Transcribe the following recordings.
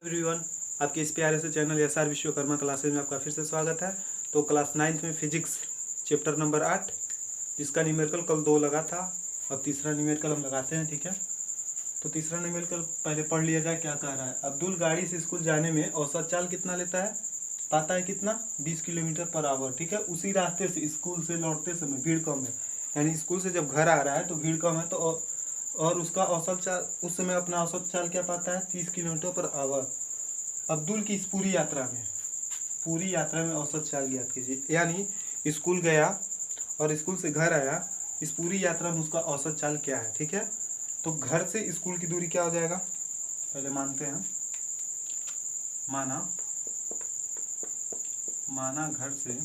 Everyone, आपके इस प्यारे से चैनल एसआर विश्वकर्मा क्लासेज में आपका फिर से स्वागत है। तो क्लास 9th में फिजिक्स चैप्टर नंबर 8 जिसका न्यूमेरिकल कल 2 लगा था और तीसरा न्यूमेरिकल हम लगाते हैं। ठीक है, तो तीसरा न्यूमेरिकल पहले पढ़ लिया जाए। क्या कह रहा है? अब्दुल गाड़ी से स्कूल जाने में औसत चाल कितना लेता है? पता है कितना? 20 किलोमीटर पर आवर। ठीक है, उसी रास्ते से स्कूल से लौटते समय भीड़ कम है, यानी स्कूल से जब घर आ रहा है तो भीड़ कम है, तो और उसका औसत चाल उस समय अपना औसत चाल क्या पाता है? 30 किलोमीटर पर आवर। अब्दुल की इस पूरी यात्रा में औसत चाल ज्ञात कीजिए। यानी स्कूल गया और स्कूल से घर आया, इस पूरी यात्रा में उसका औसत चाल क्या है? ठीक है, तो घर से स्कूल की दूरी क्या हो जाएगा? पहले मानते हैं, माना घर से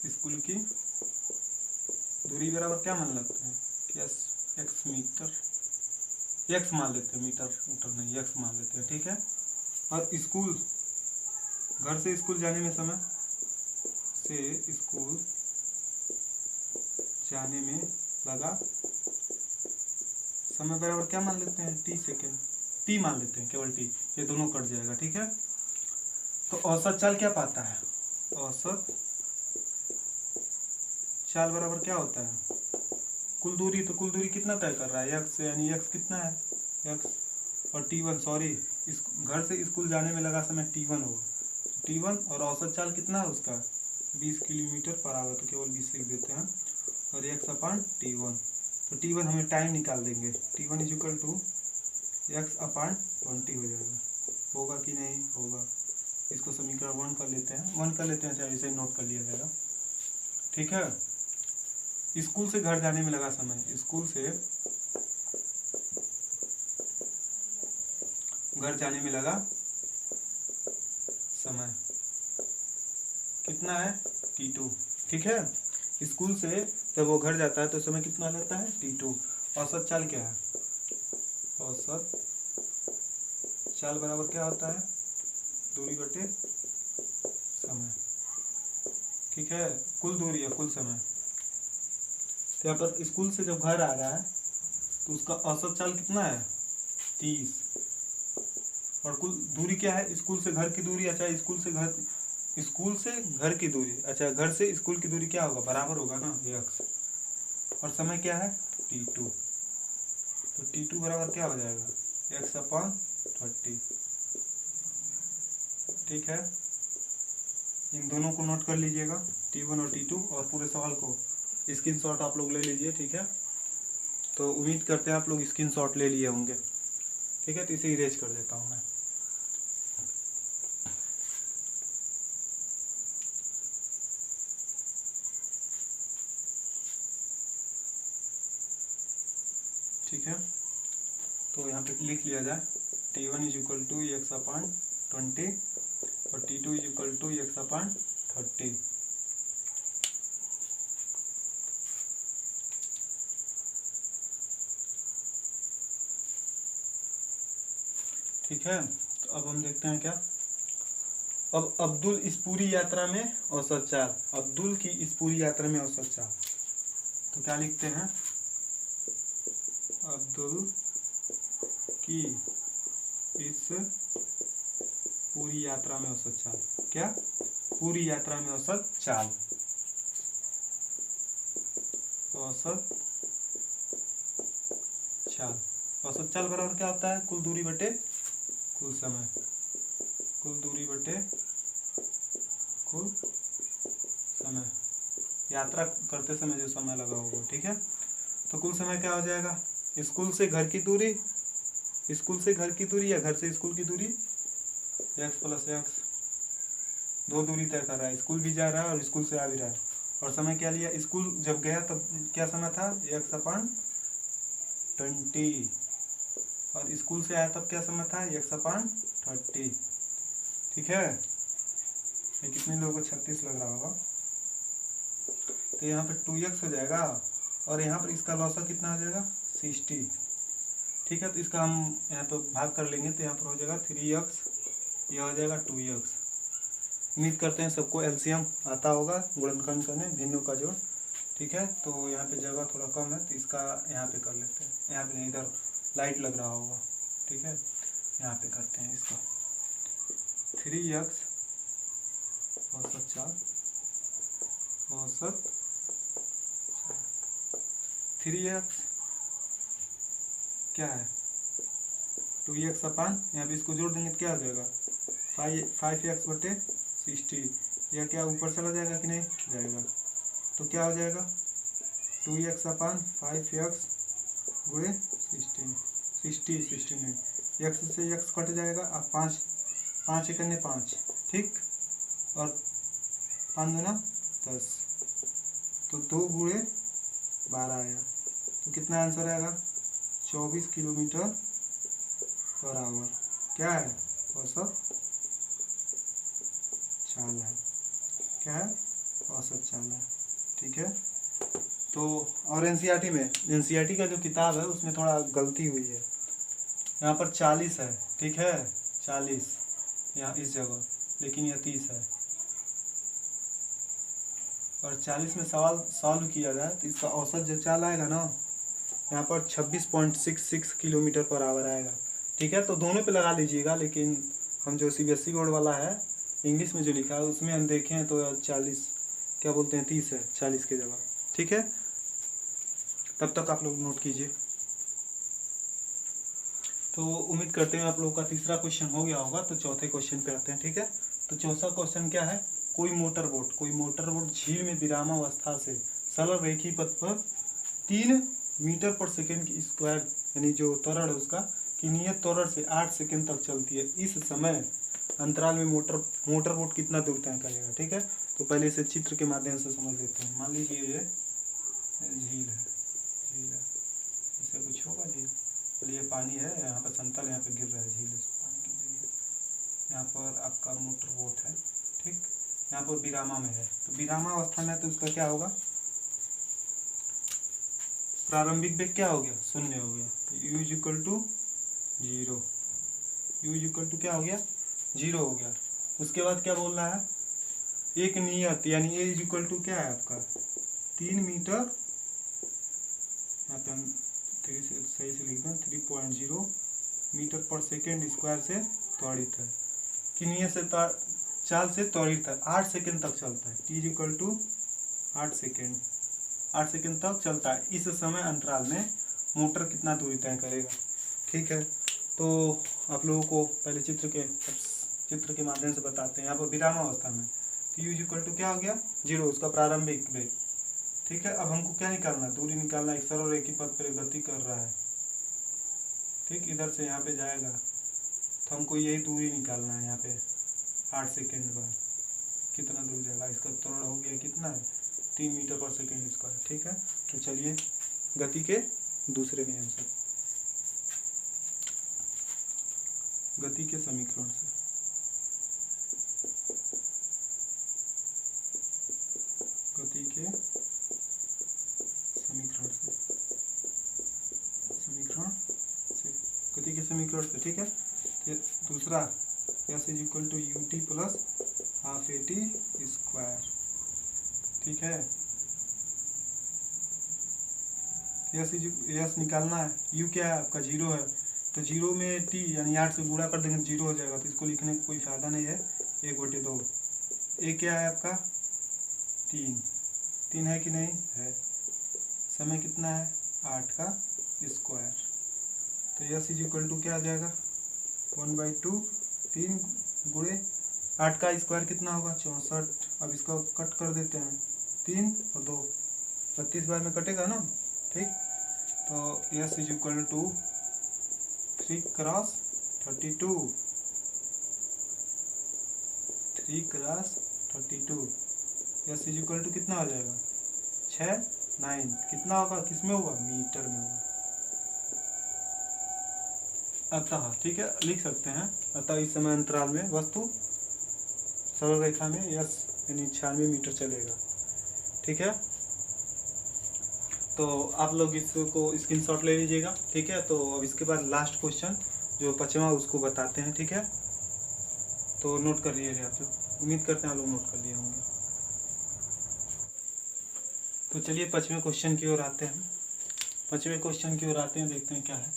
स्कूल की दूरी बराबर क्या मान लेते हैं? एक्स मीटर, एक्स मान लेते हैं, मीटर नहीं, एक्स मान लेते हैं। ठीक है, और स्कूल घर से स्कूल जाने में समय लगा समय बराबर क्या मान लेते हैं? टी सेकेंड, टी मान लेते हैं, केवल टी, ये दोनों कट जाएगा। ठीक है, तो औसत चाल क्या पाता है? औसत चाल बराबर क्या होता है? कुल दूरी। तो कुल दूरी कितना तय कर रहा है? एक्स, यानी एक्स कितना है? एक्स और टी1, सॉरी, इस घर से स्कूल जाने में लगा समय टी1 होगा, टी1, और औसत चाल कितना है उसका? 20 किलोमीटर पर आवर, तो केवल 20 लिख देते हैं, और एक्स अपान टी1। तो टी1 हमें टाइम निकाल देंगे, टी1 is equal to x upon 20 हो जाएगा। होगा कि नहीं होगा? इसको समीकरण 1 कर लेते हैं, चाहे इसे नोट कर लिया जाएगा। ठीक है, स्कूल से घर जाने में लगा समय, स्कूल से घर जाने में लगा समय कितना है? t2। ठीक है, स्कूल से जब वो घर जाता है तो समय कितना लगता है? t2। औसत चाल क्या है? औसत चाल बराबर क्या होता है? दूरी बटे समय। ठीक है, कुल दूरी है, कुल समय। तो यहाँ पर स्कूल से जब घर आ रहा है तो उसका औसत चाल कितना है? 30। और कुल दूरी क्या है? स्कूल से घर की दूरी। अच्छा, स्कूल से घर की दूरी, अच्छा, घर से स्कूल की दूरी क्या होगा? बराबर होगा ना एक्स, और समय क्या है? t2। तो t2 बराबर क्या हो जाएगा? X upon 30। ठीक है, इन दोनों को नोट कर लीजिएगा, t1 और t2, और पूरे सवाल को स्क्रीनशॉट आप लोग ले लीजिए। ठीक है, तो उम्मीद करते हैं आप लोग स्क्रीनशॉट ले लिए होंगे। ठीक है, तो इसे इरेज कर देता हूँ मैं। ठीक है, तो यहाँ पे लिख लिया जाए, t1 is equal to x upon 20 और t2 is equal to x upon 30। ठीक है, तो अब हम देखते हैं क्या। अब अब्दुल इस पूरी यात्रा में औसत चाल, अब्दुल की इस पूरी यात्रा में औसत चाल, तो क्या लिखते हैं? अब्दुल की इस पूरी यात्रा में औसत चाल, क्या? पूरी यात्रा में औसत चाल, औसत चाल, औसत चाल बराबर क्या होता है? कुल दूरी बटे कुल समय, कुल दूरी बटे कुल समय, यात्रा करते समय जो समय लगा होगा। ठीक है, तो कुल समय क्या हो जाएगा? स्कूल से घर की दूरी, या घर से स्कूल की दूरी, एक्स प्लस एक्स, दो दूरी तय कर रहा है, स्कूल भी जा रहा है और स्कूल से आ भी रहा है। और समय क्या लिया? स्कूल जब गया तब क्या समय था? एक्स अपान 20, और स्कूल से आया तब क्या समय था? X upon 30। ठीक है, ये कितने लोगों को 36 लग रहा होगा, तो यहाँ पे 2x हो जाएगा, और यहाँ पर इसका लॉसा कितना हो जाएगा? 60। ठीक है, तो इसका हम यहाँ पे भाग कर लेंगे, तो यहाँ पर हो जाएगा 3x, यह हो जाएगा 2x। उम्मीद करते हैं सबको एलसीएम आता होगा, गुणनखंड करने, भिन्नों का जोड़। ठीक है, तो यहाँ पे जगह थोड़ा कम है, तो इसका यहाँ पे कर लेते हैं, यहाँ पे नहीं, इधर लाइट लग रहा होगा। ठीक है, यहाँ पे करते हैं इसको 3x औसत चाल, औसत 3x क्या है 2x अपान, यहाँ पे इसको जोड़ देंगे तो क्या हो जाएगा 5x बटे 60, यह क्या ऊपर चला जाएगा कि नहीं जाएगा, तो क्या हो जाएगा 2x अपान 5x गुणे 60 नहीं, x से x कट जाएगा, अब 5 एक 5, ठीक, और 5 दूना 10, तो 2 गुणे 12 आया, तो कितना आंसर आएगा 24 किलोमीटर पर आवर, क्या है औसत चाल है, क्या है औसत चाल है, ठीक है। तो और एनसीईआरटी का जो किताब है उसमें थोड़ा गलती हुई है, यहाँ पर 40 है, ठीक है 40 यहाँ इस जगह, लेकिन यह 30 है, और 40 में सवाल सॉल्व किया जाए तो इसका औसत जो चाल आएगा ना यहाँ पर 26.66 किलोमीटर पर आवर आएगा, ठीक है। तो दोनों पे लगा लीजिएगा, लेकिन हम जो सीबीएसई बोर्ड वाला है इंग्लिश में जो लिखा है उसमें हम देखें तो 40 क्या बोलते हैं 30 है 40 की जगह, ठीक है। तब तक आप लोग नोट कीजिए। तो उम्मीद करते हैं आप लोगों का तीसरा क्वेश्चन हो गया होगा, तो चौथे क्वेश्चन पे आते हैं, ठीक है। तो चौथा क्वेश्चन क्या है, कोई मोटर बोट झील में विरामावस्था से सरल रेखीय पथ पर 3 मीटर पर सेकेंड की स्क्वायर यानी जो त्वरण है उसका कि नियत त्वरण से 8 सेकेंड तक चलती है, इस समय अंतराल में मोटर बोट कितना दूर तय करेगा, ठीक है। तो पहले इसे चित्र के माध्यम से समझ लेते हैं। मान लीजिए ये झील है, इससे कुछ होगा झील, ये पानी है, यहाँ पर समतल, यहाँ पे गिर रहा है झील, पानी गिर रही है, यहाँ पर आपका मोटर बोट है, ठीक, यहाँ पर विरामा में है, तो विरामा अवस्था में तो उसका क्या होगा, प्रारंभिक वेग क्या हो गया 0 हो गया, u equal to 0, u equal to क्या हो गया 0 हो गया। उसके बाद क्या बोल रहा है, एक नियत यानी a इक्वल टू क्या है आपका 3 मीटर, यहाँ पे हम 3 से सही से लिख दें 3.0 मीटर पर सेकेंड स्क्वायर से त्वरित है, कि नियत से चाल से त्वरित है, 8 सेकेंड तक चलता है, t इक्वल टू 8 सेकेंड तक चलता है, इस समय अंतराल में मोटर कितना दूरी तय करेगा, ठीक है। तो आप लोगों को पहले चित्र के माध्यम से बताते हैं। यहाँ पर विरामावस्था में तो u इक्वल टू क्या हो गया 0, उसका प्रारंभिक वेग, ठीक है। अब हमको क्या निकालना है, दूरी निकालना, एक सरल रेखीय पथ पर गति कर रहा है, ठीक, इधर से यहाँ पे जाएगा, तो हमको यही दूरी निकालना है, यहाँ पे 8 सेकेंड बाद कितना दूर जाएगा, इसका त्वरण हो गया कितना है 3 मीटर पर सेकेंड स्क्वायर, ठीक है। तो चलिए गति के दूसरे नियम से, गति के समीकरण से, गति के समीकरण से, ठीक है। तो दूसरा s is equal to ut plus half at square, ठीक है। s निकालना है, u क्या है आपका 0 है, तो 0 में t यानी 8 से गुणा कर देंगे 0 हो जाएगा, तो इसको लिखने का कोई फायदा नहीं है, 1/2। a क्या है आपका 3 है कि नहीं है, समय कितना है 8 का स्क्वायर, तो s इज इक्वल टू क्या आ जाएगा 1/2, 3 गुणे 8 का स्क्वायर कितना होगा 64। अब इसको कट कर देते हैं, 3 और 2 32 बार में कटेगा ना, ठीक। तो s is equal to 3 cross 32, 3 cross 32, s is equal to कितना हो जाएगा 6 9, कितना होगा, किस में होगा मीटर में होगा, अतः, ठीक है, लिख सकते हैं, अतः इस समय अंतराल में वस्तु सरल रेखा में यस यानी 96 मीटर चलेगा, ठीक है। तो आप लोग इसको स्क्रीनशॉट ले लीजिएगा, ठीक है। तो अब इसके बाद लास्ट क्वेश्चन जो 5वां उसको बताते हैं, ठीक है। तो नोट कर लीजिए आप लोग, उम्मीद करते हैं आप लोग नोट कर लिए होंगे। तो चलिए 5वें क्वेश्चन की ओर आते हैं, देखते हैं क्या है।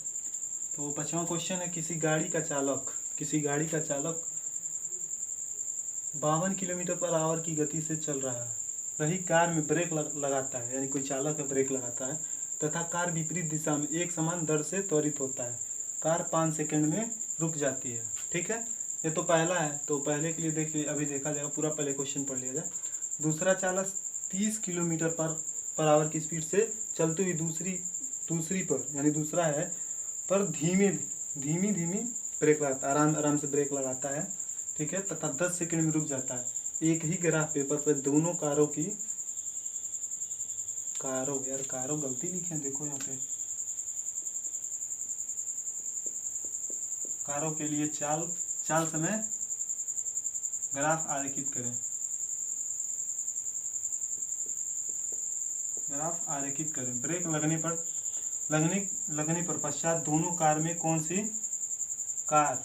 तो 5वां क्वेश्चन है, किसी गाड़ी का चालक 52 किलोमीटर पर आवर की गति से चल रहा है, वही कार में ब्रेक लगाता है, यानी कोई चालक है ब्रेक लगाता है, तथा कार विपरीत दिशा में एक समान दर से त्वरित होता है। कार 5 सेकंड में रुक जाती है। ठीक है, ये तो पहला है, तो पहले के लिए देख लिए, अभी देखा जाएगा, पूरा पहले क्वेश्चन पढ़ लिया जाए। दूसरा चालक 30 किलोमीटर पर आवर की स्पीड से चलती हुई दूसरी पर, यानी दूसरा है, पर धीमी ब्रेक लगाता है, आराम से ब्रेक लगाता है। ठीक है, तथा 10 सेकंड में रुक जाता है। एक ही ग्राफ पेपर पर दोनों कारों गलती लिखे हैं, देखो यहाँ पे, कारों के लिए चाल समय ग्राफ आरेखित करें। ब्रेक लगने पर पश्चात दोनों कार में कौन सी कार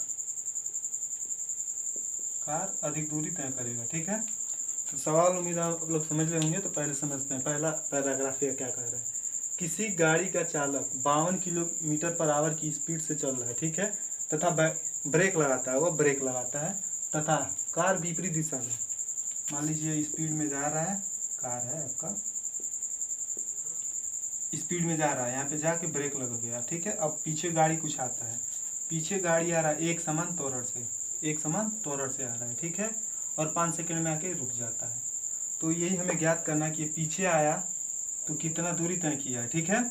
अधिक दूरी तय करेगा। ठीक है, तो सवाल उम्मीद आप लोग समझ रहे होंगे। तो पहले समझते हैं, पहला पैराग्राफ ये क्या कह रहा है। किसी गाड़ी का चालक 52 किलोमीटर पर आवर की स्पीड से चल रहा है, ठीक है, तथा ब्रेक लगाता है तथा कार विपरीत दिशा में, मान लीजिए स्पीड में जा रहा है, कार है आपका, स्पीड में जा रहा है, यहाँ पे जाके ब्रेक लग गया। ठीक है, अब पीछे गाड़ी कुछ आता है, पीछे गाड़ी आ रहा है एक समान त्वरण से आ रहा है। ठीक है, और 5 सेकंड में आके रुक जाता है। तो यही हमें ज्ञात करना है कि पीछे आया तो कितना दूरी तय किया है। ठीक है,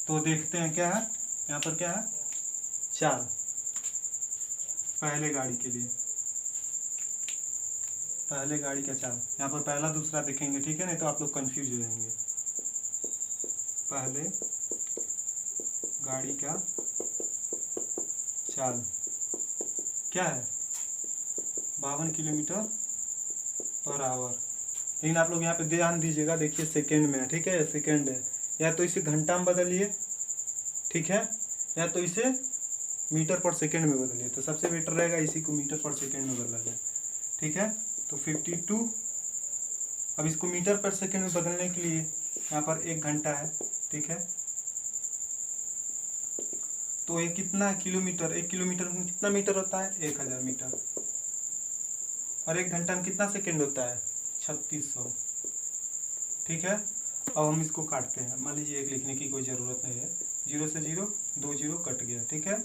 तो देखते हैं क्या है यहाँ पर, क्या है चाल पहले गाड़ी के लिए, पहले गाड़ी का चाल, यहाँ पर पहला दूसरा देखेंगे। ठीक है, नहीं तो आप लोग कंफ्यूज हो जाएंगे। पहले गाड़ी का चाल क्या है, 52 किलोमीटर पर आवर। लेकिन आप लोग यहाँ पे ध्यान दीजिएगा, देखिए सेकंड में है। ठीक है, सेकंड है, या तो इसे घंटा में बदलिए, ठीक है, या तो इसे मीटर पर सेकंड में बदलिए, तो सबसे बेटर रहेगा इसी को मीटर पर सेकंड में बदला जाए। ठीक है, तो 52, अब इसको मीटर पर सेकंड में बदलने के लिए यहाँ पर 1 घंटा है। ठीक है, तो ये कितना किलोमीटर, 1 किलोमीटर में कितना मीटर होता है, 1000 मीटर, और 1 घंटा में कितना सेकंड होता है, 3600। ठीक है, अब हम इसको काटते हैं। मान लीजिए एक लिखने की कोई ज़रूरत नहीं है, 0 से 0, 2 0 कट गया। ठीक है,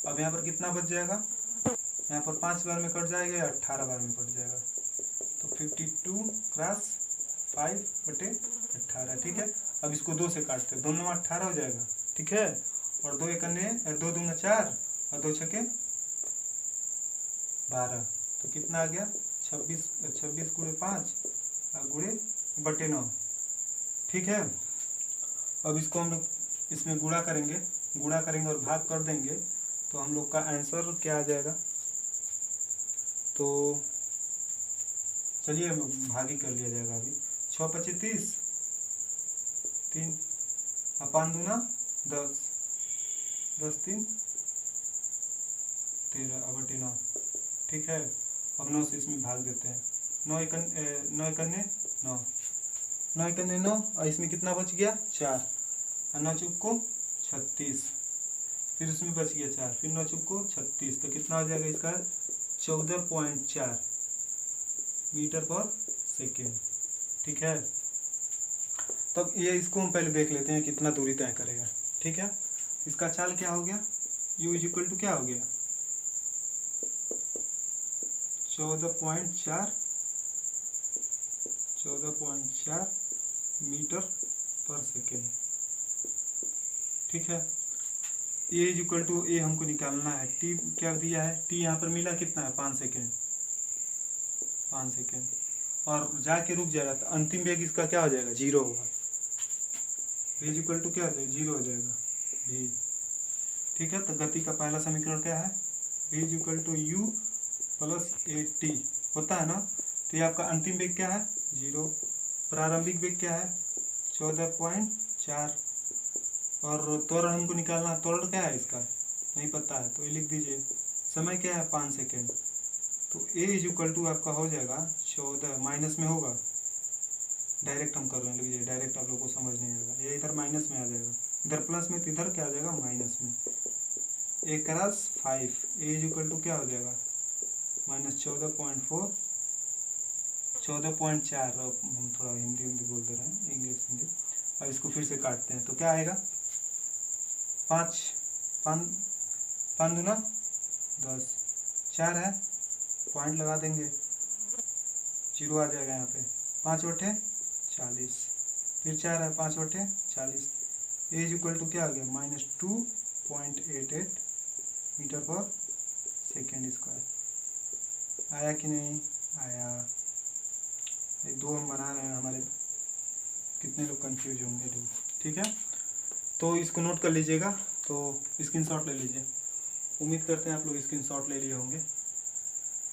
अब यहाँ पर कितना बच जाएगा, यहाँ पर 5 बार में कट जाएगा या 18 बार में कट जाएगा, तो 52 क्रॉस 5/18। ठीक है, अब इसको 2 से काटते हैं, 2 9 18 हो जाएगा। ठीक है, और 2 एकन्ने 2 दूना 4 और 2 छक्के 12, तो कितना आ गया 26 गुणे 5 गुणे बटे 9। ठीक है, अब इसको हम लोग इसमें गुणा करेंगे और भाग कर देंगे, तो हम लोग का आंसर क्या आ जाएगा। तो चलिए भाग ही कर लिया जाएगा अभी। 6 25 30, 3 5 दूना 10, 10 3 13 बटे 9। ठीक है, अब 9 से इसमें भाग देते हैं, 9 एकन्ने 9, और इसमें कितना बच गया 4, और 9 चौक को 36, फिर उसमें बच गया 4, फिर 9 चौक को 36, तो कितना हो जाएगा इसका 14.4 मीटर पर सेकेंड। ठीक है, तब ये इसको हम पहले देख लेते हैं कितना दूरी तय करेगा। ठीक है, इसका चाल क्या हो गया, u इक्वल टू क्या हो गया 14.4 मीटर पर सेकेंड। ठीक है, ए इक्वल टू ए हमको निकालना है, टी क्या दिया है, टी यहाँ पर मिला कितना है 5 सेकेंड, और जाके रुक जाएगा, तो अंतिम वेग इसका क्या हो जाएगा 0 होगा। v इक्वल टू क्या हो जाएगा 0 हो जाएगा v। ठीक है, तो गति का पहला समीकरण क्या है, v equal to u plus A T होता है ना, तो ये आपका अंतिम वेग क्या है 0, प्रारंभिक वेग क्या है 14.4, और त्वरण हमको निकालना, त्वरण क्या है इसका नहीं पता है, तो ये लिख दीजिए, समय क्या है 5 सेकेंड, तो ए इक्वल टू आपका हो जाएगा 14, माइनस में होगा, डायरेक्ट हम कर रहे हैं, लिखिए डायरेक्ट, आप लोगों को समझ नहीं आएगा, ये इधर माइनस में आ जाएगा, इधर प्लस में तो इधर क्या हो जाएगा माइनस में। A cross 5 a is equal to क्या हो जाएगा माइनस 14.4 14.4। हम थोड़ा हिंदी बोल दे रहे हैं, इंग्लिश हिंदी। अब इसको फिर से काटते हैं तो क्या आएगा 5 5 5 दूना 10 4 है, पॉइंट लगा देंगे, 0 आ जाएगा यहाँ पे। 5 बटे 40 फिर 4 है, 5 बटे 40 ए इज इक्वल टू क्या आ गया माइनस 2.88 मीटर पर सेकेंड स्क्वायर। आया कि नहीं आया? ये दो हम बना रहे हैं, हमारे कितने लोग कंफ्यूज होंगे दो। ठीक है, तो इसको नोट कर लीजिएगा, तो स्क्रीनशॉट ले लीजिए। उम्मीद करते हैं आप लोग स्क्रीनशॉट ले लिए होंगे।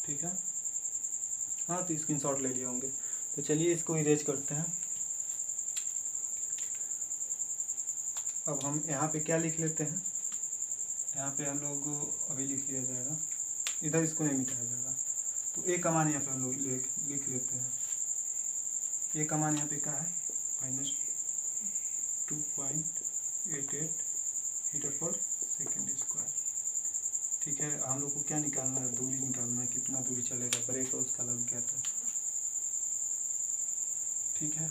ठीक है, हाँ तो स्क्रीनशॉट ले लिए होंगे। तो चलिए इसको इरेज करते हैं। अब हम यहाँ पे क्या लिख लेते हैं, यहाँ पे हम लोग अभी लिख लिया जाएगा, इधर इसको नहीं मिटाया जाएगा। तो ए का मान यहाँ पे हम लोग लिख लेते हैं। ए का मान यहाँ पे क्या है माइनस 2.88 मीटर पर सेकेंड स्क्वायर। ठीक है, हम लोग को क्या निकालना है, दूरी निकालना है, कितना दूरी चलेगा, ब्रेक उसका लग गया था। ठीक है,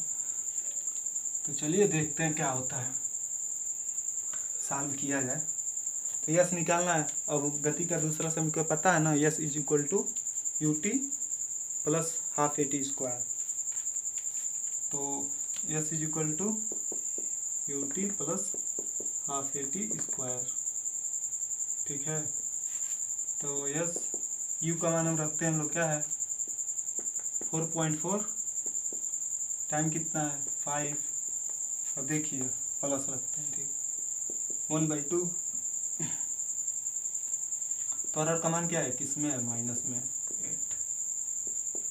तो चलिए देखते हैं क्या होता है, सॉल्व किया जाए। तो यस निकालना है। अब गति का दूसरा समीकरण पता है ना, s is equal to u t plus half a t square. तो s is equal to u t plus half a t square. ठीक है, तो यस यू का मान हम रखते हैं हम लोग क्या है 4.4, टाइम कितना है 5। अब देखिए प्लस रखते हैं, ठीक 1/2। तो अर्र का मान क्या है, किस में है माइनस में 8।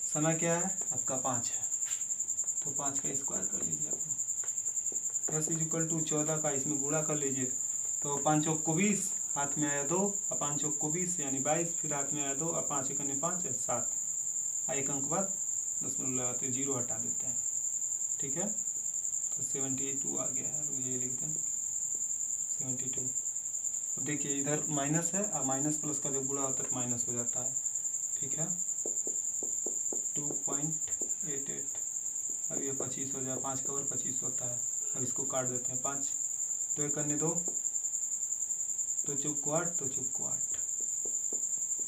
समय क्या है आपका 5 है, तो 5 का स्क्वायर कर लीजिए आप लोग। यस इज इक्वल टू 14 का इसमें गुणा कर लीजिए। तो 5 चौक को 20, हाथ में आया 2 और 5 चौक को 20 यानी 22, फिर हाथ में आया 2 और 5 एकने 5 है 7। एक अंक बाद 10 में लगाते 0 हटा देते हैं। ठीक है, तो 72 आ गया है, मुझे लिख दें 72। तो देखिए इधर माइनस है और माइनस प्लस का जब गुणा होता है तो माइनस हो जाता है। ठीक है, 2.88। अब ये 25 हो जाए, 5 का 25 होता है। अब इसको काट देते हैं, 5 2 एक अन्य 2 तो चौक को 8, तो चौक को 8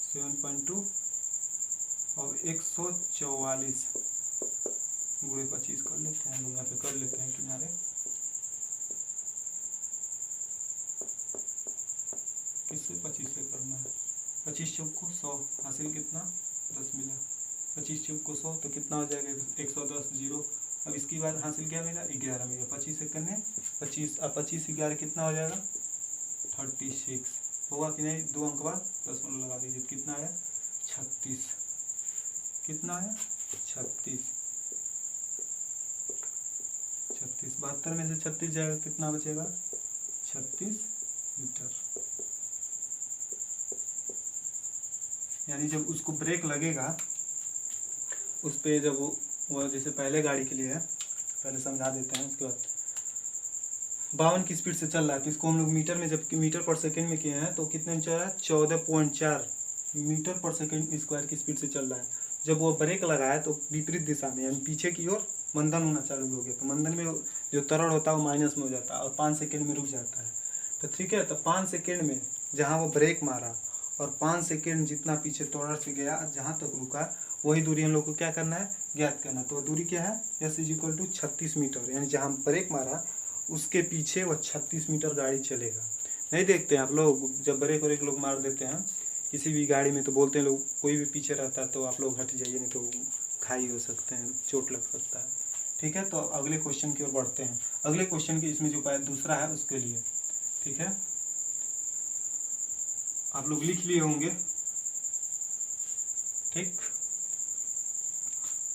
7.2 और 144 गुणे 25 कर लेते हैं हम लोग, यहाँ पे कर लेते हैं किनारे। किससे 25 से करना है, 25 चौक को 100 हासिल कितना 10 मिला। 25 चौक को 100 तो कितना हो जाएगा 110 0। अब इसकी बार हासिल क्या मिला 11 मिला। 25 से करने 25 अब 25 11 कितना हो जाएगा 36 होगा कि नहीं। 2 अंक बाद 10 में लगा दीजिए, कितना आया 36। कितना आया 36। 72 में से 36 जाएगा, कितना बचेगा 36 मीटर। यानी जब उसको ब्रेक लगेगा उस पर, जब वो जैसे पहले गाड़ी के लिए है, पहले समझा देते हैं, उसके बाद 52 की स्पीड से चल रहा है तो इसको हम लोग मीटर में, जब मीटर पर सेकंड में किए हैं तो कितने में चल रहा है 14.4 मीटर पर सेकंड स्क्वायर की स्पीड से चल रहा है। जब वो ब्रेक लगाया तो विपरीत दिशा में यानी पीछे की ओर मंदन होना चालू हो गया, तो मंदन में जो त्वरण होता है वो माइनस में हो जाता है और 5 सेकेंड में रुक जाता है। तो ठीक है, तो 5 सेकेंड में जहाँ वो ब्रेक मारा और 5 सेकेंड जितना पीछे त्वरण से गया जहाँ तक रुका, वही दूरी हम लोग को क्या करना है ज्ञात करना। तो दूरी क्या है S is equal to 36 metre, यानी जहाँ ब्रेक मारा उसके पीछे वह 36 मीटर गाड़ी चलेगा। नहीं देखते हैं आप लोग, जब ब्रेक व्रेक लोग मार देते हैं किसी भी गाड़ी में तो बोलते हैं लोग कोई भी पीछे रहता है तो आप लोग हट जाइए, नहीं तो घायल हो सकते हैं, चोट लग सकता है। ठीक है, तो अगले क्वेश्चन की ओर बढ़ते हैं। अगले क्वेश्चन की इसमें जो उपाय दूसरा है उसके लिए, ठीक है, आप लोग लिख लिए होंगे। ठीक,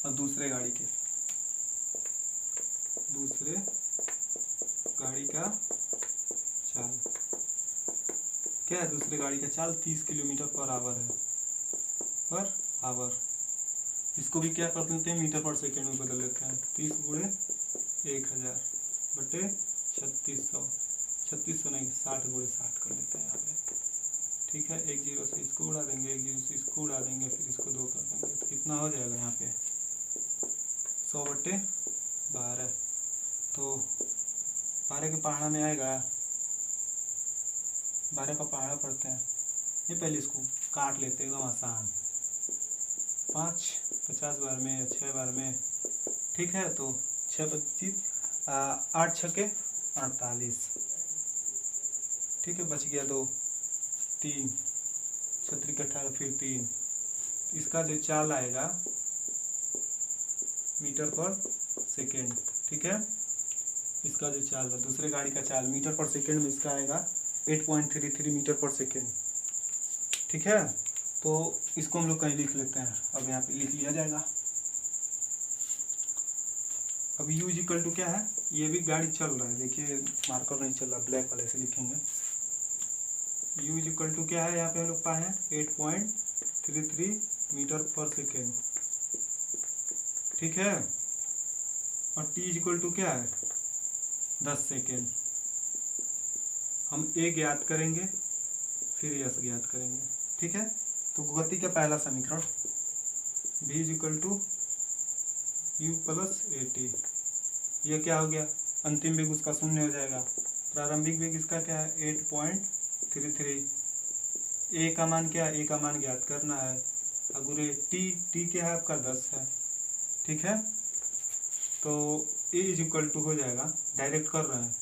और दूसरे गाड़ी का चाल क्या है, दूसरे गाड़ी का चाल 30 किलोमीटर पर आवर है, पर आवर। इसको भी क्या कर देते हैं मीटर पर सेकेंड में बदल लेते हैं। 30 गुणे 1000 बटे 3600 3600 नहीं, 60 गुणे 60 कर देते हैं यहाँ पे। ठीक है, 1 0 से इसको उड़ा देंगे, 1 0 से इसको उड़ा देंगे, फिर इसको 2 कर देंगे, तो कितना हो जाएगा यहाँ पे 100/12। तो 12 के पहाड़ा में आएगा, 12 का पहाड़ा पढ़ते हैं। ये पहले इसको काट लेते हैं, एकदम आसान। 5 50 बार में या 6 बार में। ठीक है, तो 6 25 8 6 48। ठीक है, बच गया 2 3 36 18 फिर 3। इसका जो चाल आएगा मीटर पर सेकेंड। ठीक है, इसका जो चाल है, दूसरे गाड़ी का चाल मीटर पर सेकेंड में इसका आएगा 8.33 मीटर पर सेकेंड। ठीक है, तो इसको हम लोग कहीं लिख लेते हैं। अब यहाँ पे लिख लिया जाएगा। अब u इक्वल टू क्या है, ये भी गाड़ी चल रहा है, देखिए मार्कर नहीं चल रहा, ब्लैक वाले से लिखेंगे। u इक्वल टू क्या है, यहाँ पे हम लोग पाए हैं 8.33 मीटर पर सेकेंड। ठीक है, और t इक्वल टू क्या है 10 सेकेंड। हम a ज्ञात करेंगे, फिर s ज्ञात करेंगे। ठीक है, तो गति का पहला समीकरण v equal to u plus at। यह क्या हो गया, अंतिम वेग उसका 0 हो जाएगा। प्रारंभिक वेग इसका क्या है 8.33। a का मान क्या है, a का मान ज्ञात करना है। अगुरे t क्या है आपका 10 है। ठीक है, तो a इक्वल टू हो जाएगा, डायरेक्ट कर रहे हैं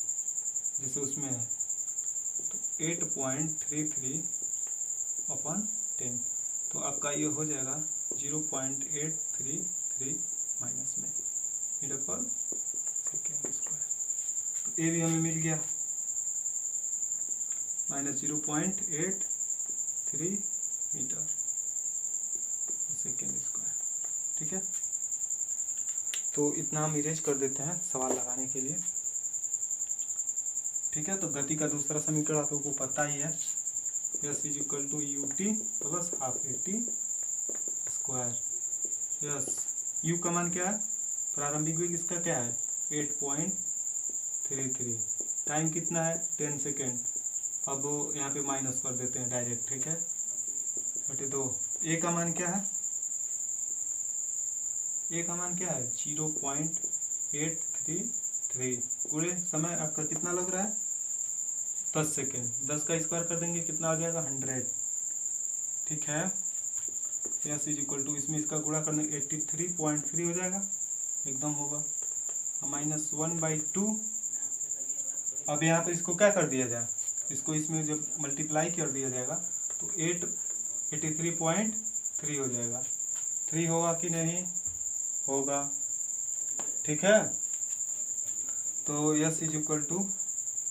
जैसे उसमें है, तो 8.33/10। तो आपका ये हो जाएगा 0.833 माइनस में मीटर पर सेकेंड स्क्वायर। तो ए भी हमें मिल गया -0.83 मीटर सेकेंड स्क्वायर। ठीक है, तो इतना हम इरेज कर देते हैं सवाल लगाने के लिए। ठीक है, तो गति का दूसरा समीकरण आप लोगों को पता ही है, s equal to ut plus half at square. Yes, u का मान क्या है, प्रारंभिक वेग इसका क्या है 8.33। टाइम कितना है 10 सेकेंड। अब यहाँ पे माइनस कर देते हैं डायरेक्ट। ठीक है, 2 a का मान क्या है, a का मान क्या है 0.833 पूरे समय आपका कितना लग रहा है 10 सेकेंड। 10 का स्क्वायर कर देंगे कितना आ जाएगा 100। ठीक है, s इक्वल टू इसमें इसका गुणा करने 83.3 हो जाएगा, एकदम होगा -1/2। अब यहाँ पर इसको क्या कर दिया जाए, इसको इसमें जब मल्टीप्लाई कर दिया जाएगा तो 83.3 हो जाएगा। 3 होगा कि नहीं होगा। ठीक है, तो s इक्वल टू,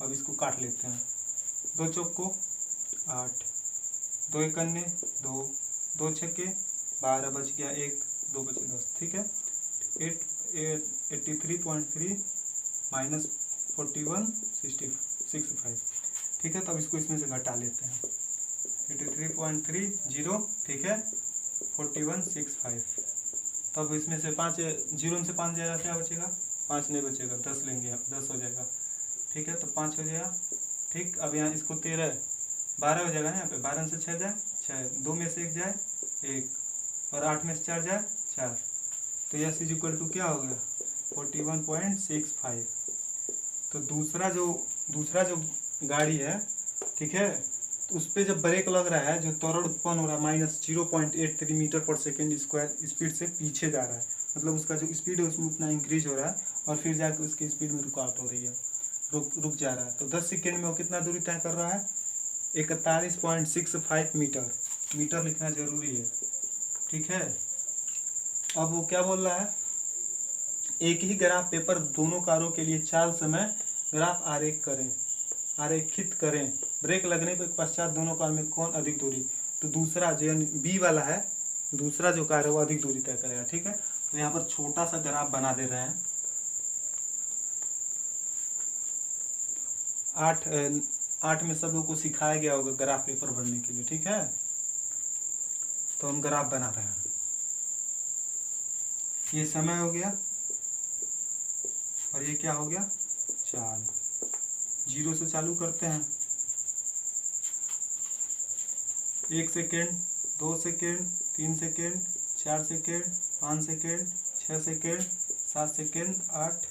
अब इसको काट लेते हैं, 2 चौक को 8, 2 एकन्ने 2, 2 छक्के 12, बच गया 1, 2 बचे 10। ठीक है, 83.3 माइनस 4165। ठीक है, तब इसको इसमें से घटा लेते हैं 83.30। ठीक है, 4165। तब इसमें से 5 0 से 5 जाएगा, क्या बचेगा 5 नहीं बचेगा, 10 लेंगे आप, 10 हो जाएगा। ठीक है, तो 5 हो जाएगा। ठीक, अब यहाँ इसको 13 12 हो जाएगा ना, यहाँ पे 12 से 6 जाए 6, 2 में से 1 जाए 1, और 8 में से 4 जाए 4। तो यह s इक्वल टू क्या हो गया 41.65। तो दूसरा जो गाड़ी है, ठीक है, तो उस पर जब ब्रेक लग रहा है, जो त्वरण उत्पन्न हो रहा है -0.83 मीटर पर सेकेंड स्क्वायर स्पीड से पीछे जा रहा है, मतलब उसका जो स्पीड है उसमें उतना इंक्रीज हो रहा है, और फिर जाकर उसकी स्पीड में रुकावट हो रही है, रुक जा रहा है। तो 10 सेकेंड में वो कितना दूरी तय कर रहा है 41.65 मीटर लिखना जरूरी है। ठीक है, अब वो क्या बोल रहा है, एक ही ग्राफ पेपर दोनों कारों के लिए चाल समय ग्राफ आरेखित करें। ब्रेक लगने के पश्चात दोनों कार में कौन अधिक दूरी, तो दूसरा जो बी वाला है, दूसरा जो कार है वो अधिक दूरी तय करेगा। ठीक है, तो यहाँ पर छोटा सा ग्राफ बना दे रहे हैं। 8 में सब लोगों को सिखाया गया होगा ग्राफ पेपर भरने के लिए। ठीक है, तो हम ग्राफ बना रहे हैं। ये समय हो गया और ये क्या हो गया चाल। 0 से चालू करते हैं। 1 second, 2 second, 3 second, 4 second, 5 second, 6 second, 7 second, 8,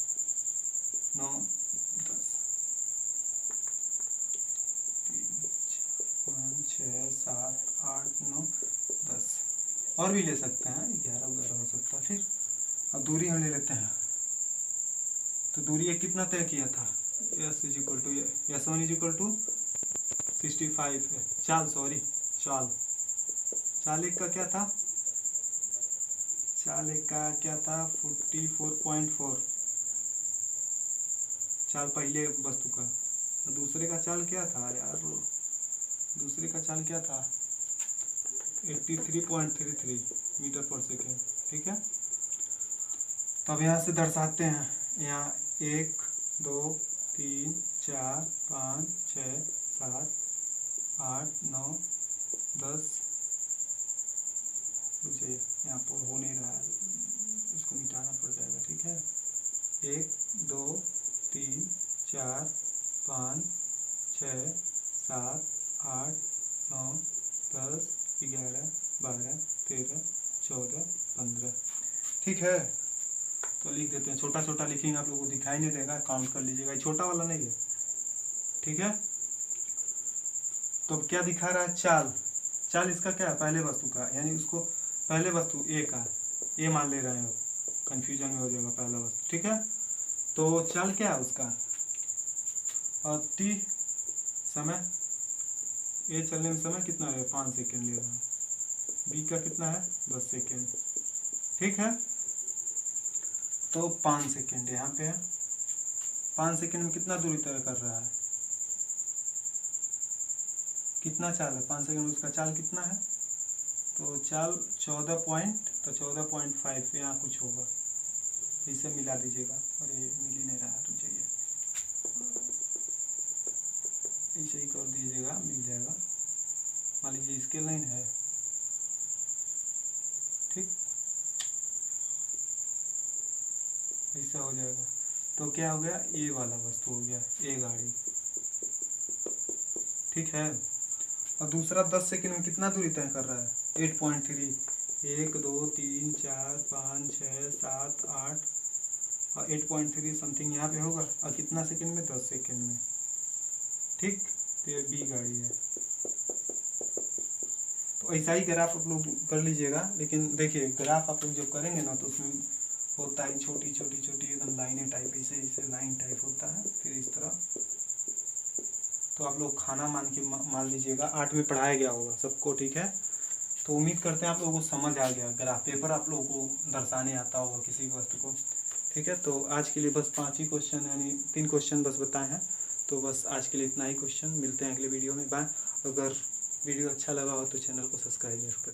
9, 10, 3, 4, 5, 6, 7, 8, 9, 10 और भी ले सकते हैं, 11 वगैरह हो सकता है। फिर अब दूरी हम ले लेते हैं। तो दूरी एक कितना तय किया था, S equal to S1 equal to 65 है। चाल एक का क्या था, चाल एक का क्या था 44.4, चाल पहले वस्तु का। तो दूसरे का चाल क्या था यार, दूसरे का चाल क्या था 83.33 मीटर पर सेकेंड। ठीक है, तब यहाँ से दर्शाते हैं, यहाँ 1 2 3 4 5 6 7 8 9 10, मुझे यहाँ पर हो नहीं रहा है, इसको मिटाना पड़ जाएगा। ठीक है, 1 2 3 4 5 6 7 8 9 10 11 12 13 14 15। ठीक है, तो लिख देते हैं, छोटा छोटा लिखेंगे, आप लोगों को दिखाई नहीं देगा, काउंट कर लीजिएगा, छोटा वाला नहीं है। ठीक है, तो अब क्या दिखा रहा है, चाल इसका क्या है, पहले वस्तु का, यानी उसको पहले वस्तु ए का ए मान ले रहे हैं, कंफ्यूजन में हो जाएगा पहला वस्तु। ठीक है, तो चाल क्या है उसका, और टी समय, ए चलने में समय कितना है 5 सेकेंड ले रहा है, बी का कितना है 10 सेकेंड। ठीक है, तो 5 सेकेंड यहाँ पे है, 5 सेकेंड में कितना दूरी तय कर रहा है, कितना चाल है 5 सेकेंड में, उसका चाल कितना है, तो चाल 14.5 यहाँ कुछ होगा, इसे मिला दीजिएगा। अरे मिल ही नहीं रहा, रुक जाइए, ऐसे ही कर दीजिएगा, मिल जाएगा। मान लीजिए इसके लाइन है, ठीक, ऐसा हो जाएगा। तो क्या हो गया, ए वाला वस्तु हो गया, ए गाड़ी। ठीक है, और दूसरा 10 सेकेंड में कितना दूरी तय कर रहा है 8.3, 1 2 3 4 5 6 7 8 और 8.3 समथिंग यहाँ पे होगा, और कितना सेकेंड में 10 सेकेंड में। ठीक, तो ये बी गाड़ी है। तो ऐसा ही ग्राफ आप लोग कर लीजिएगा, लेकिन देखिए ग्राफ आप लोग जब करेंगे ना, तो उसमें होता है छोटी छोटी छोटी एकदम लाइनें टाइप, ऐसे लाइन टाइप होता है, फिर इस तरह। तो आप लोग खाना मान लीजिएगा, 8 में पढ़ाया गया होगा सबको। ठीक है, तो उम्मीद करते हैं आप लोगों को समझ आ गया, ग्राफ पेपर आप लोगों को दर्शाने आता होगा किसी भी वस्तु को। ठीक है, तो आज के लिए बस 5 ही क्वेश्चन, यानी 3 क्वेश्चन बस बताए हैं। तो बस आज के लिए इतना ही क्वेश्चन, मिलते हैं अगले वीडियो में। बाय। अगर वीडियो अच्छा लगा हो तो चैनल को सब्सक्राइब जरूर करें।